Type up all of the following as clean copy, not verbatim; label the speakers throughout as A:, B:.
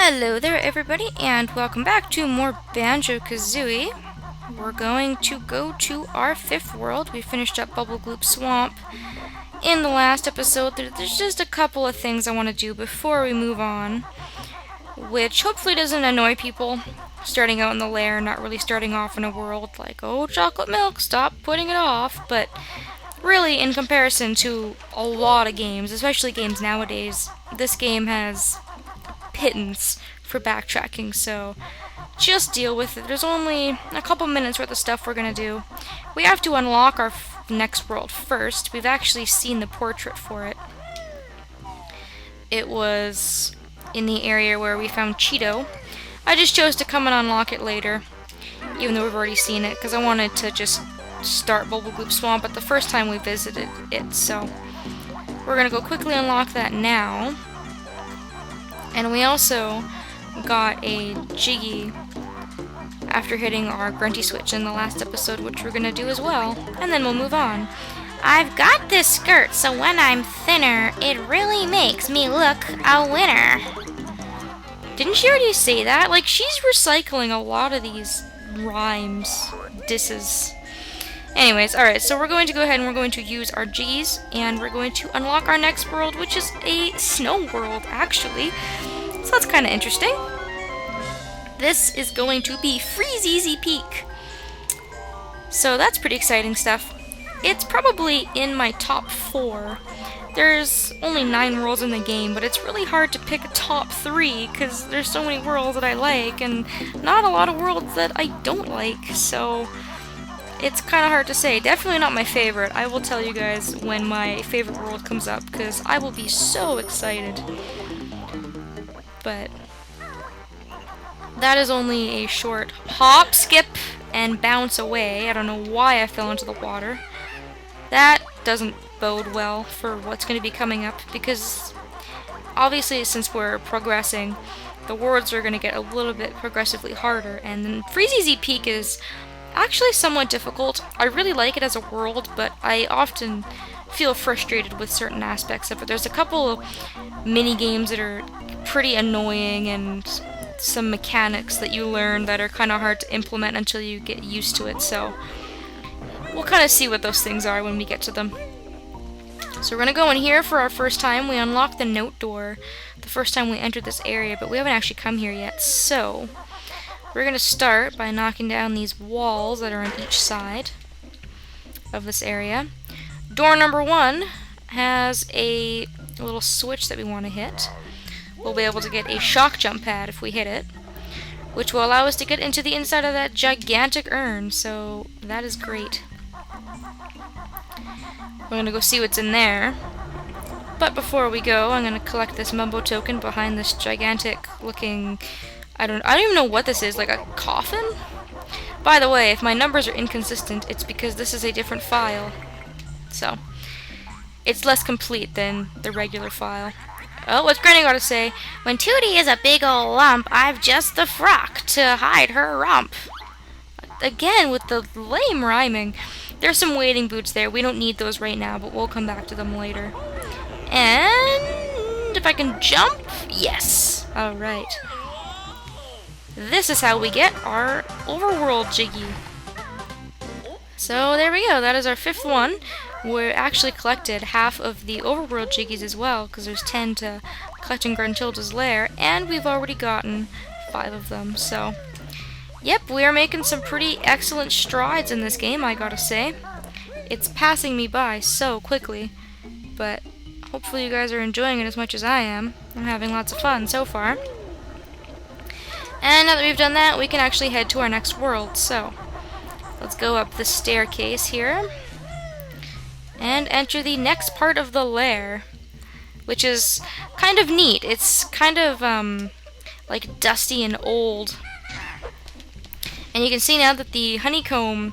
A: Hello there everybody, and welcome back to more Banjo-Kazooie. We're going to go to our 5th world. We finished up Bubble Gloop Swamp in the last episode. There's just a couple of things I want to do before we move on, which hopefully doesn't annoy people starting out in the lair, not really starting off in a world like, oh, chocolate milk, stop putting it off. But really, in comparison to a lot of games, especially games nowadays, this game has pittance for backtracking, so just deal with it. There's only a couple minutes worth of stuff we're gonna do. We have to unlock our next world first. We've actually seen the portrait for it. It was in the area where we found Cheeto. I just chose to come and unlock it later, even though we've already seen it, because I wanted to just start Bubble Gloop Swamp at the first time we visited it, so we're gonna go quickly unlock that now. And we also got a Jiggy after hitting our Grunty switch in the last episode, which we're gonna do as well, and then we'll move on.
B: I've got this skirt, so when I'm thinner, it really makes me look a winner.
A: Didn't she already say that? Like, she's recycling a lot of these rhymes, disses. Anyways, alright, so we're going to go ahead and we're going to use our G's, and we're going to unlock our next world, which is a snow world, actually. So that's kind of interesting. This is going to be Freezeezy Peak. So that's pretty exciting stuff. It's probably in my top 4. There's only 9 worlds in the game, but it's really hard to pick a top 3 because there's so many worlds that I like and not a lot of worlds that I don't like, so it's kind of hard to say. Definitely not my favorite. I will tell you guys when my favorite world comes up because I will be so excited. But that is only a short hop, skip, and bounce away. I don't know why I fell into the water. That doesn't bode well for what's going to be coming up, because obviously since we're progressing, the worlds are going to get a little bit progressively harder, and then Freezeezy Peak is actually somewhat difficult. I really like it as a world, but I often feel frustrated with certain aspects of it. There's a couple of mini games that are pretty annoying, and some mechanics that you learn that are kind of hard to implement until you get used to it, so we'll kind of see what those things are when we get to them. So we're going to go in here for our first time. We unlocked the note door the first time we entered this area, but we haven't actually come here yet, so we're going to start by knocking down these walls that are on each side of this area. Door number 1 has a little switch that we want to hit. We'll be able to get a shock jump pad if we hit it, which will allow us to get into the inside of that gigantic urn, so that is great. We're going to go see what's in there. But before we go, I'm going to collect this Mumbo token behind this gigantic looking, I don't even know what this is, like a coffin? By the way, if my numbers are inconsistent, it's because this is a different file. So, it's less complete than the regular file. Oh, what's Granny got to say?
B: When Tootie is a big ol' lump, I've just the frock to hide her rump.
A: Again, with the lame rhyming. There's some wading boots there. We don't need those right now, but we'll come back to them later. And if I can jump? Yes. Alright. This is how we get our overworld Jiggy. So there we go. That is our 5th one. We actually collected half of the overworld Jiggies as well, because there's 10 to collect in Gruntilda's lair, and we've already gotten 5 of them. So, yep, we are making some pretty excellent strides in this game, I gotta say. It's passing me by so quickly, but hopefully you guys are enjoying it as much as I am. I'm having lots of fun so far. And now that we've done that, we can actually head to our next world. So, let's go up the staircase here and enter the next part of the lair, which is kind of neat. It's kind of like dusty and old. And you can see now that the honeycomb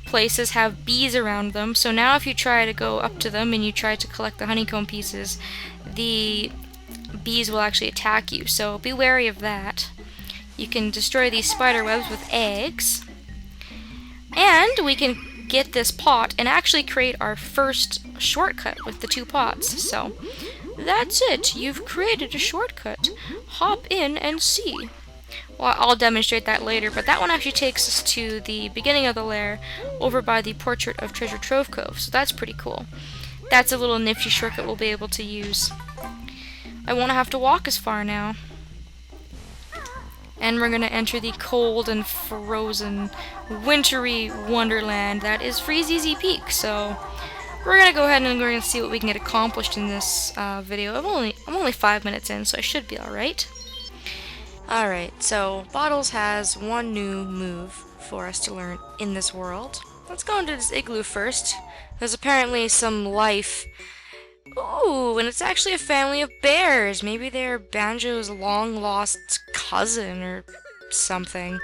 A: places have bees around them, so now if you try to go up to them and you try to collect the honeycomb pieces, the bees will actually attack you, so be wary of that. You can destroy these spider webs with eggs, and we can get this pot and actually create our first shortcut with the 2 pots. So That's it. You've created a shortcut. Hop in and see. Well, I'll demonstrate that later, but that one actually takes us to the beginning of the lair over by the Portrait of Treasure Trove Cove, so that's pretty cool. That's a little nifty shortcut we'll be able to use. I won't have to walk as far now. And we're going to enter the cold and frozen, wintry wonderland that is Freezeezy Peak, so we're going to go ahead and we're going to see what we can get accomplished in this video. I'm only 5 minutes in, so I should be alright. Alright, so Bottles has one new move for us to learn in this world. Let's go into this igloo first. There's apparently some life. Ooh, and it's actually a family of bears. Maybe they're Banjo's long-lost cousin or something.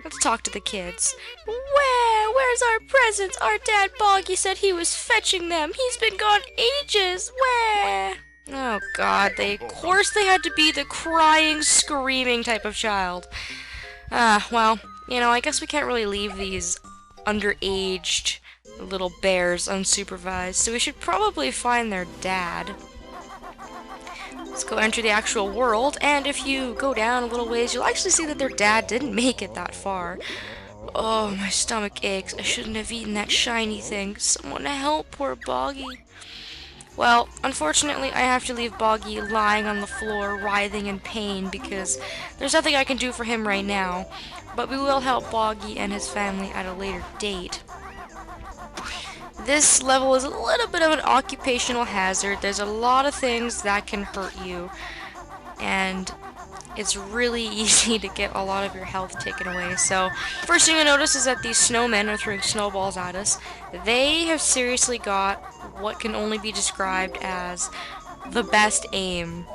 A: Let's talk to the kids. Where's our presents? Our dad Boggy said he was fetching them. He's been gone ages. Where? Oh god, of course they had to be the crying, screaming type of child. Well, you know, I guess we can't really leave these underaged little bears unsupervised, so we should probably find their dad. Let's go enter the actual world, and if you go down a little ways, you'll actually see that their dad didn't make it that far. Oh, my stomach aches. I shouldn't have eaten that shiny thing. Someone help poor Boggy. Well, unfortunately, I have to leave Boggy lying on the floor, writhing in pain, because there's nothing I can do for him right now. But we will help Boggy and his family at a later date. This level is a little bit of an occupational hazard. There's a lot of things that can hurt you, and it's really easy to get a lot of your health taken away. So, first thing you'll notice is that these snowmen are throwing snowballs at us. They have seriously got what can only be described as the best aim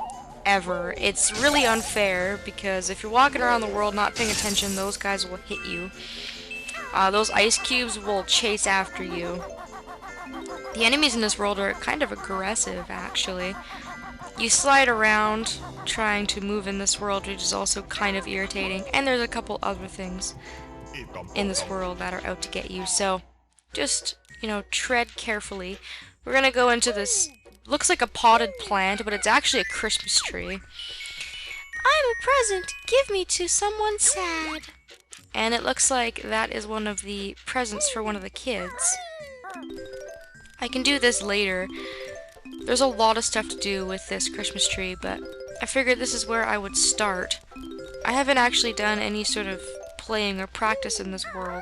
A: ever. It's really unfair, because if you're walking around the world not paying attention, those guys will hit you. Those ice cubes will chase after you. The enemies in this world are kind of aggressive, actually. You slide around trying to move in this world, which is also kind of irritating, and there's a couple other things in this world that are out to get you, so just, you know, tread carefully. We're gonna go into this, looks like a potted plant, but it's actually a Christmas tree. I'm a present, give me to someone sad. And it looks like that is one of the presents for one of the kids. I can do this later. There's a lot of stuff to do with this Christmas tree, but I figured this is where I would start. I haven't actually done any sort of playing or practice in this world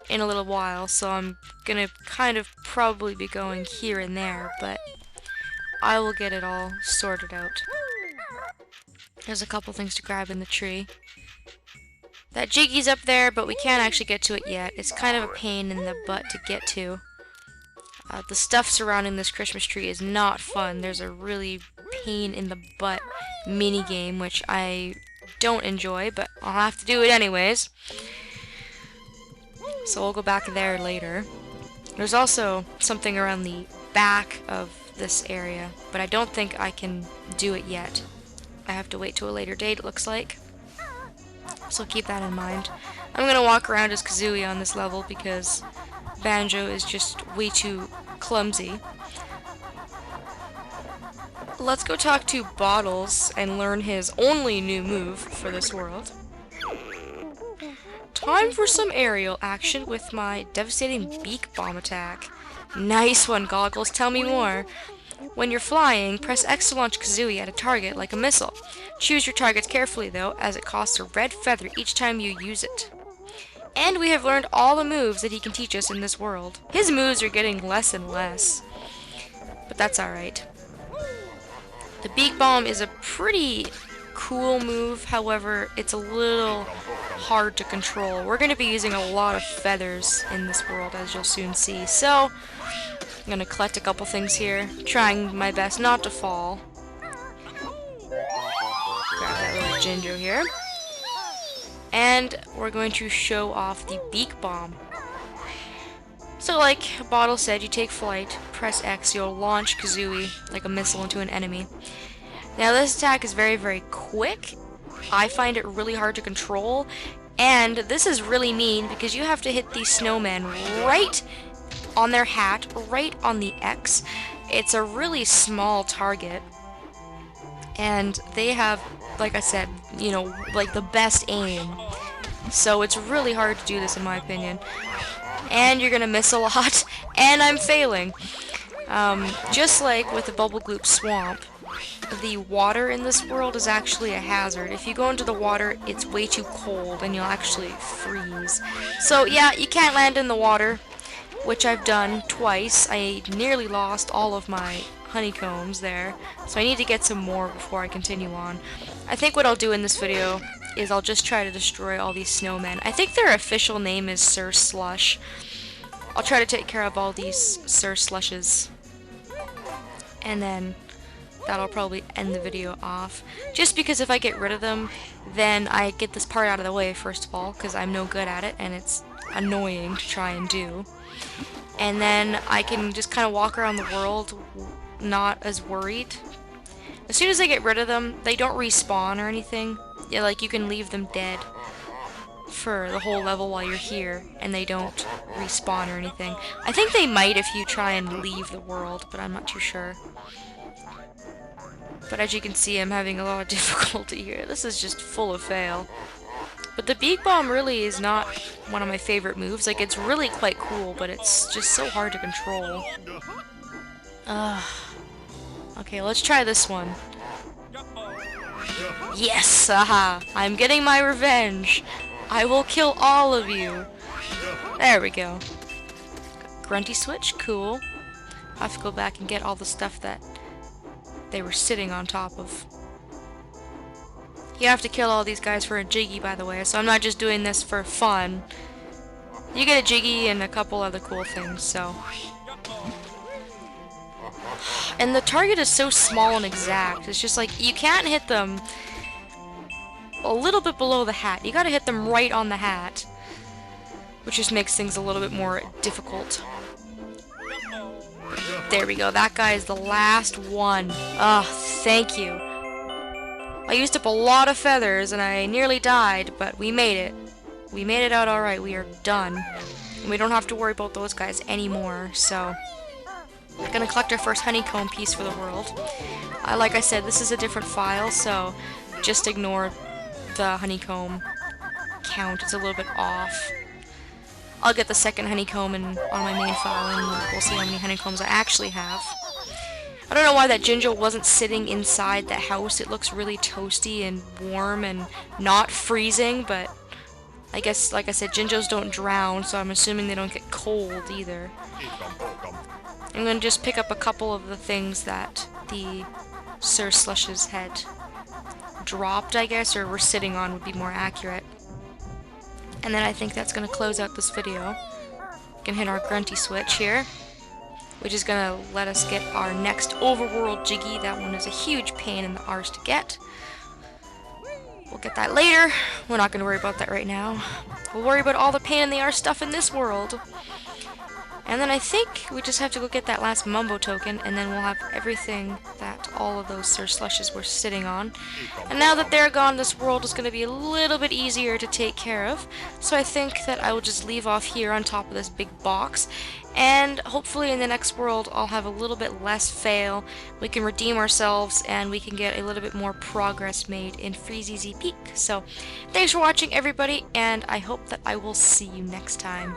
A: in a little while, so I'm gonna kind of probably be going here and there, but I will get it all sorted out. There's a couple things to grab in the tree. That Jiggy's up there, but we can't actually get to it yet. It's kind of a pain in the butt to get to. The stuff surrounding this Christmas tree is not fun. There's a really pain in the butt mini game, which I don't enjoy, but I'll have to do it anyways. So we'll go back there later. There's also something around the back of this area, but I don't think I can do it yet. I have to wait till a later date, it looks like. So keep that in mind. I'm gonna walk around as Kazooie on this level because Banjo is just way too clumsy. Let's go talk to Bottles and learn his only new move for this world. Time for some aerial action with my devastating beak bomb attack. Nice one, Goggles. Tell me more. When you're flying, press X to launch Kazooie at a target like a missile. Choose your targets carefully, though, as it costs a red feather each time you use it. And we have learned all the moves that he can teach us in this world. His moves are getting less and less, but that's alright. The beak bomb is a pretty cool move, however, it's a little hard to control. We're going to be using a lot of feathers in this world, as you'll soon see, so I'm going to collect a couple things here, trying my best not to fall. Grab that little Jinjo here. And we're going to show off the beak bomb. So like Bottle said, you take flight, press X, you'll launch Kazooie like a missile into an enemy. Now this attack is very, very quick. I find it really hard to control, and this is really mean because you have to hit these snowmen right on their hat, right on the X, it's a really small target, and they have, like I said, you know, like the best aim. So it's really hard to do this in my opinion. And you're gonna miss a lot, and I'm failing. Just like with the Bubble Gloop Swamp, the water in this world is actually a hazard. If you go into the water, it's way too cold and you'll actually freeze. So yeah, you can't land in the water, which I've done twice. I nearly lost all of my honeycombs there, so I need to get some more before I continue on. I think what I'll do in this video is I'll just try to destroy all these snowmen. I think their official name is Sir Slush. I'll try to take care of all these Sir Slushes, and then that'll probably end the video off. Just because if I get rid of them, then I get this part out of the way, first of all, because I'm no good at it, and it's annoying to try and do. And then I can just kind of walk around the world not as worried. As soon as I get rid of them, they don't respawn or anything. Yeah, like, you can leave them dead for the whole level while you're here, and they don't respawn or anything. I think they might if you try and leave the world, but I'm not too sure. But as you can see, I'm having a lot of difficulty here. This is just full of fail. But the Beak Bomb really is not one of my favorite moves. Like, it's really quite cool, but it's just so hard to control. Okay, let's try this one. Yes! Aha! I'm getting my revenge! I will kill all of you! There we go. Grunty switch, cool. I have to go back and get all the stuff that they were sitting on top of. You have to kill all these guys for a Jiggy, by the way, so I'm not just doing this for fun. You get a Jiggy and a couple other cool things, so. And the target is so small and exact. It's just like, you can't hit them a little bit below the hat. You gotta hit them right on the hat, which just makes things a little bit more difficult. There we go. That guy is the last one. Ah, thank you. I used up a lot of feathers and I nearly died, but we made it. We made it out alright. We are done. And we don't have to worry about those guys anymore, so. We're gonna collect our first honeycomb piece for the world. Like I said, this is a different file, so just ignore the honeycomb count. It's a little bit off. I'll get the second honeycomb on my main file, and we'll see how many honeycombs I actually have. I don't know why that Jinjo wasn't sitting inside the house. It looks really toasty and warm and not freezing, but I guess, like I said, Jinjos don't drown, so I'm assuming they don't get cold either. I'm going to just pick up a couple of the things that the Sir Slushes had dropped, I guess, or were sitting on would be more accurate. And then I think that's going to close out this video. We can hit our Grunty switch here, which is going to let us get our next overworld Jiggy. That one is a huge pain in the arse to get. We'll get that later. We're not going to worry about that right now. We'll worry about all the pain in the arse stuff in this world. And then I think we just have to go get that last Mumbo token, and then we'll have everything that all of those Sir Slushes were sitting on. And now that they're gone, this world is going to be a little bit easier to take care of. So I think that I will just leave off here on top of this big box. And hopefully in the next world I'll have a little bit less fail. We can redeem ourselves and we can get a little bit more progress made in Freezeezy Peak. So thanks for watching, everybody, and I hope that I will see you next time.